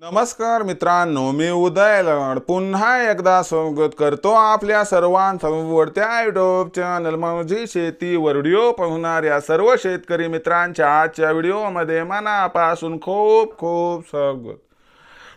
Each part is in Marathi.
नमस्कार मित्रांनो, मी उदय लड पुन्हा एकदा स्वागत करतो आपल्या सर्वांच्या युट्यूब चॅनल माझी शेतीवर व्हिडिओ पाहणाऱ्या सर्व शेतकरी मित्रांच्या आजच्या व्हिडिओमध्ये मनापासून खूप खूप स्वागत।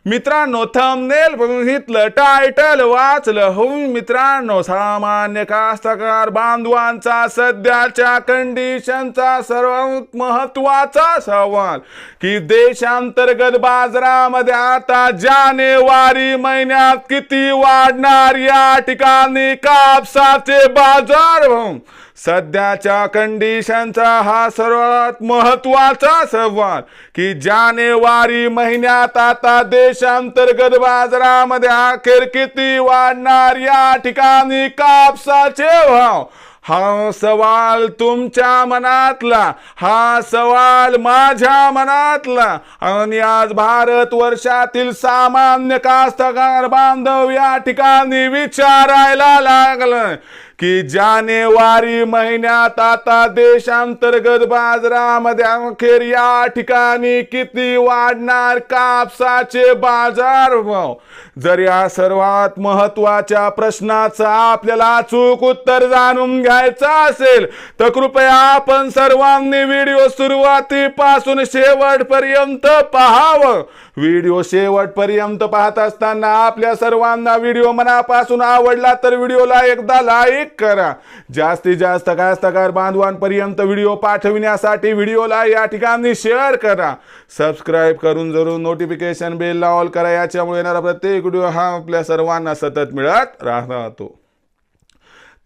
मित्रांनो, थंबनेल बघितलं, टायटल वाचलं हो मित्रांनो, सामान्य कास्तकार बांधवांचा सध्याच्या कंडिशनचा सर्वात महत्त्वाचा सवाल की देशांतर्गत बाजारामध्ये आता जानेवारी महिन्यात किती वाढणार या ठिकाणी कापसाचे बाजारभाव। सध्याच्या कंडिशनचा हा सर्वात महत्त्वाचा सवाल की जानेवारी महिन्यात आता देशांतर्गत बाजारामध्ये अखेर किती वाढणार या ठिकाणी कापसाचे भाव। हा सवाल तुमच्या मनातला, हा सवाल माझ्या मनातला आणि आज भारत वर्षातील सामान्य कास्तकार बांधव या ठिकाणी विचारायला लागलं की जानेवारी महिन्यात आता देशांतर्गत बाजारामध्ये अखेर या ठिकाणी किती वाढणार कापसाचे बाजारभाव। जर या सर्वात महत्त्वाच्या प्रश्नाचं आपल्याला अचूक उत्तर जाणून घ्यायचं असेल तर कृपया आपण सर्वांनी व्हिडिओ सुरुवातीपासून शेवटपर्यंत पाहावं। व्हिडिओ शेवटपर्यंत पाहत असताना आपल्या सर्वांना व्हिडिओ मनापासून आवडला तर व्हिडिओला एकदा लाईक करा। जास्तीत जास्त कास्तकार बांधवांपर्यंत व्हिडिओ पाठविण्यासाठी व्हिडिओला या ठिकाणी शेअर करा। सबस्क्राइब करून जरूर नोटिफिकेशन बेल ऑल करा, याच्यामुळे येणारा प्रत्येक व्हिडिओ हा आपल्या सर्वांना सतत मिळत राहतो।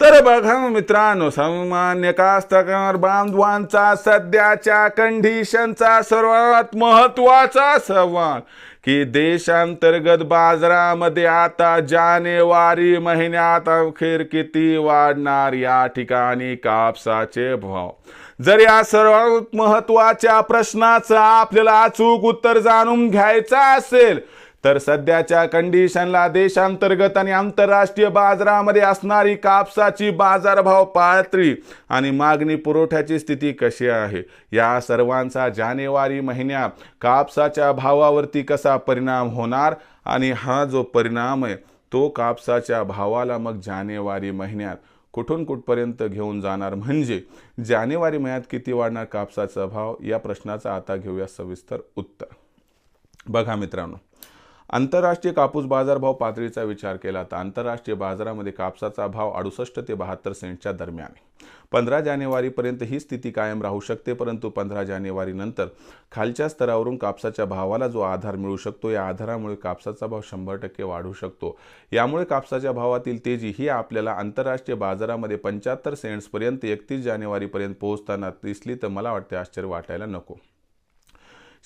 तर बघा मित्रांनो, सामान्य कास्तकार बांधवांचा सध्याच्या कंडिशनचा सर्वात महत्त्वाचा सवाल की देशांतर्गत बाजारामध्ये आता जानेवारी महिन्यात अखेर किती वाढणार या ठिकाणी कापसाचे भाव। जर या सर्वात महत्त्वाच्या प्रश्नाचं आपल्याला अचूक उत्तर जाणून घ्यायचं असेल तर सध्याच्या कंडिशनला देशांतर्गत आणि आंतरराष्ट्रीय बाजारामध्ये असणारी कापसाची बाजारभाव पातळी आणि मागणी पुरवठ्याची स्थिती कशी आहे, या सर्वांचा जानेवारी महिन्यात कापसाच्या भावावरती कसा परिणाम होणार आणि हा जो परिणाम आहे तो कापसाच्या भावाला मग जानेवारी महिन्यात कुठून कुठपर्यंत घेऊन जाणार, म्हणजे जानेवारी महिन्यात किती वाढणार कापसाचा भाव, या प्रश्नाचं आता घेऊया सविस्तर उत्तर। बघा मित्रांनो, आंतरराष्ट्रीय कापूस बाजारभाव पातळीचा विचार केला तर आंतरराष्ट्रीय बाजारामध्ये कापसाचा भाव 68 ते 72 सेंटच्या दरम्यान आहे। 15 जानेवारीपर्यंत ही स्थिती कायम राहू शकते, परंतु 15 जानेवारी नंतर खालच्या स्तरावरून कापसाच्या भावाला जो आधार मिळू शकतो, या आधारामुळे कापसाचा भाव 100% वाढू शकतो। यामुळे कापसाच्या भावातील तेजी ही आपल्याला आंतरराष्ट्रीय बाजारामध्ये 75 सेंट्सपर्यंत 31 जानेवारीपर्यंत पोहोचताना दिसली तर मला वाटते आश्चर्य वाटायला नको।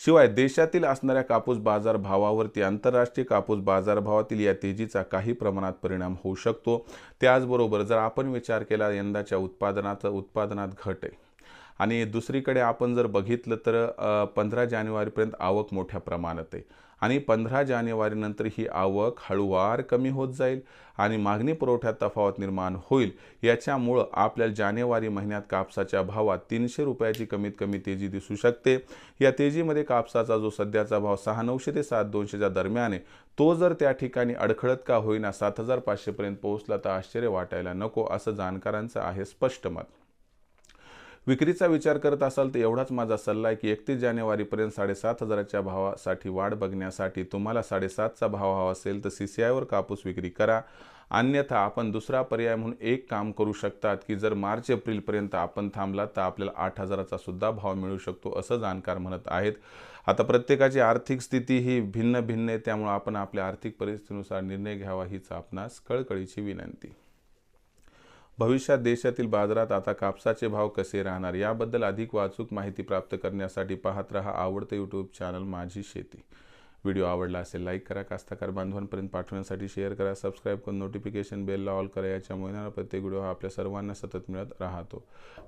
शिवाय देशातील असणाऱ्या कापूस बाजार भावावरती आंतरराष्ट्रीय कापूस बाजारभावातील या तेजीचा काही प्रमाणात परिणाम होऊ शकतो। त्याचबरोबर जर आपण विचार केला यंदाच्या उत्पादनात घट आहे आणि दुसरीकडे आपण जर बघितलं तर 15 जानेवारीपर्यंत आवक मोठ्या प्रमाणात आहे आणि 15 जानेवारीनंतर ही आवक हळूवार कमी होत जाईल आणि मागणी पुरवठ्यात तफावत निर्माण होईल। याच्यामुळं आपल्याला जानेवारी महिन्यात कापसाच्या भावात 300 रुपयाची कमीत कमी तेजी दिसू शकते। या तेजीमध्ये कापसाचा जो सध्याचा भाव 6,900 ते 7,200च्या दरम्यान आहे तो जर त्या ठिकाणी अडखळत का होईना 7,500 पर्यंत पोहोचला तर आश्चर्य वाटायला नको, असं जाणकारांचं आहे स्पष्ट मत। विक्रीचा विचार करत असाल तर एवढाच माझा सल्ला आहे की 31 जानेवारीपर्यंत 7,500च्या भावासाठी वाढ बघण्यासाठी तुम्हाला 7,500चा भाव हवा असेल तर CCIवर कापूस विक्री करा। अन्यथा आपण दुसरा पर्याय म्हणून एक काम करू शकतात की जर मार्च एप्रिलपर्यंत आपण थांबला तर आपल्याला 8,000चा सुद्धा भाव मिळू शकतो, असं जाणकार म्हणत आहेत। आता प्रत्येकाची आर्थिक स्थिती ही भिन्न भिन्न आहे, त्यामुळे आपण आपल्या आर्थिक परिस्थितीनुसार निर्णय घ्यावा हीच आपणास कळकळीची विनंती। भविष्यात देशातील बाजारात आता कापसाचे भाव कसे राहणार याबद्दल अधिक वाचूक माहिती प्राप्त करण्यासाठी पाहत रहा आवडते यूट्यूब चॅनल माझी शेती। व्हिडिओ आवडला असेल लाईक करा, कास्तकार बांधवांपर्यंत पाठवण्यासाठी शेअर करा, सबस्क्राइब करून नोटिफिकेशन बेल ऑल करा, याच्यामुळे येणारा प्रत्येक व्हिडिओ हा आपल्या सर्वांना सतत मिळत राहतो।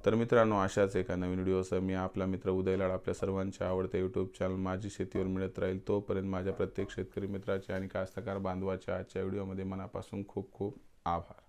तर मित्रांनो, अशाच एका नवीन व्हिडिओसह मी आपला मित्र उदय लाड आपल्या सर्वांच्या आवडते यूट्यूब चॅनल माझी शेतीवर मिळत राहील। तोपर्यंत माझ्या प्रत्येक शेतकरी मित्राचे आणि कास्तकार बांधवाच्या आजच्या व्हिडिओमध्ये मनापासून खूप खूप आभार।